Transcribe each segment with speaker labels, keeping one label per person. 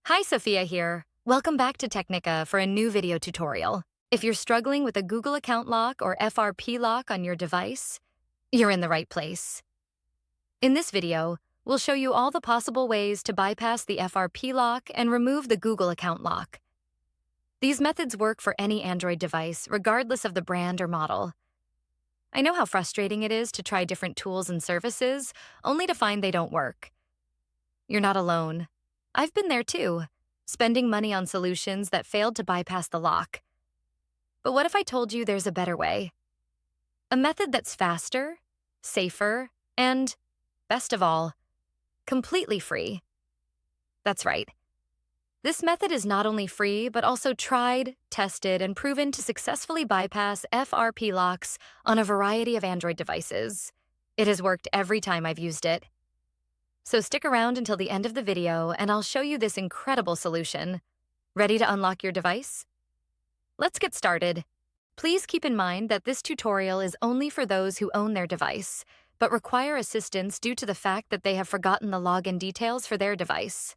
Speaker 1: Hi, Sophia here. Welcome back to Technica for a new video tutorial. If you're struggling with a Google account lock or FRP lock on your device, you're in the right place. In this video, we'll show you all the possible ways to bypass the FRP lock and remove the Google account lock. These methods work for any Android device, regardless of the brand or model. I know how frustrating it is to try different tools and services, only to find they don't work. You're not alone. I've been there too, spending money on solutions that failed to bypass the lock. But what if I told you there's a better way? A method that's faster, safer, and, best of all, completely free. That's right. This method is not only free, but also tried, tested, and proven to successfully bypass FRP locks on a variety of Android devices. It has worked every time I've used it. So stick around until the end of the video and I'll show you this incredible solution. Ready to unlock your device? Let's get started. Please keep in mind that this tutorial is only for those who own their device, but require assistance due to the fact that they have forgotten the login details for their device.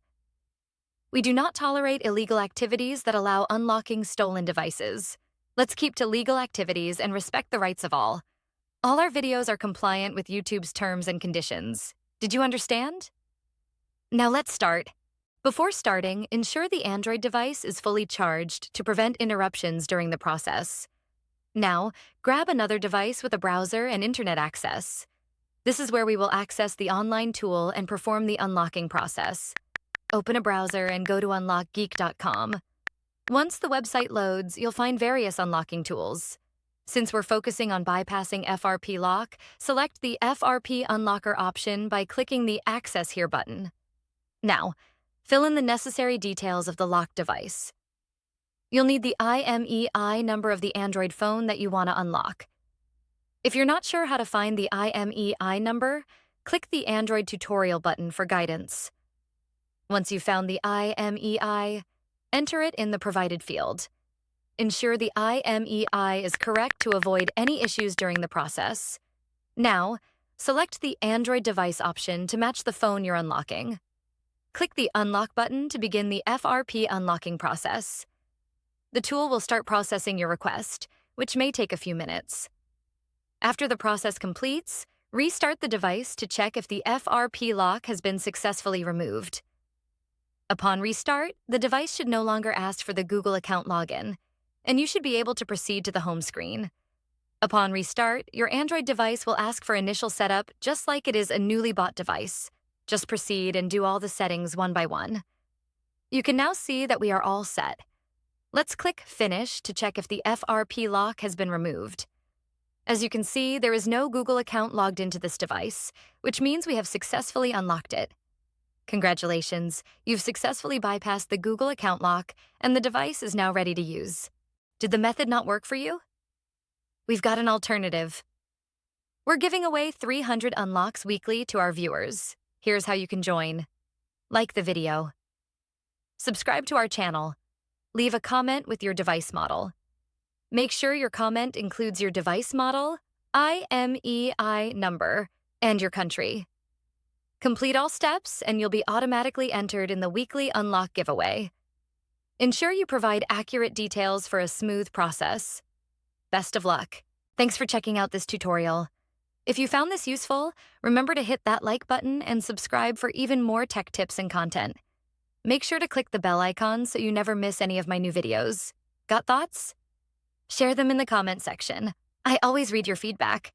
Speaker 1: We do not tolerate illegal activities that allow unlocking stolen devices. Let's keep to legal activities and respect the rights of all. All our videos are compliant with YouTube's terms and conditions. Did you understand? Now let's start. Before starting, ensure the Android device is fully charged to prevent interruptions during the process. Now, grab another device with a browser and internet access. This is where we will access the online tool and perform the unlocking process. Open a browser and go to unlockgeek.com. Once the website loads, you'll find various unlocking tools. Since we're focusing on bypassing FRP lock, select the FRP Unlocker option by clicking the Access Here button. Now, fill in the necessary details of the locked device. You'll need the IMEI number of the Android phone that you want to unlock. If you're not sure how to find the IMEI number, click the Android Tutorial button for guidance. Once you've found the IMEI, enter it in the provided field. Ensure the IMEI is correct to avoid any issues during the process. Now, select the Android device option to match the phone you're unlocking. Click the Unlock button to begin the FRP unlocking process. The tool will start processing your request, which may take a few minutes. After the process completes, restart the device to check if the FRP lock has been successfully removed. Upon restart, the device should no longer ask for the Google account login, and you should be able to proceed to the home screen. Upon restart, your Android device will ask for initial setup just like it is a newly bought device. Just proceed and do all the settings one by one. You can now see that we are all set. Let's click Finish to check if the FRP lock has been removed. As you can see, there is no Google account logged into this device, which means we have successfully unlocked it. Congratulations, you've successfully bypassed the Google account lock and the device is now ready to use. Did the method not work for you? We've got an alternative. We're giving away 300 unlocks weekly to our viewers. Here's how you can join. Like the video. Subscribe to our channel. Leave a comment with your device model. Make sure your comment includes your device model, IMEI number, and your country. Complete all steps and you'll be automatically entered in the weekly unlock giveaway. Ensure you provide accurate details for a smooth process. Best of luck. Thanks for checking out this tutorial. If you found this useful, remember to hit that like button and subscribe for even more tech tips and content. Make sure to click the bell icon so you never miss any of my new videos. Got thoughts? Share them in the comment section. I always read your feedback.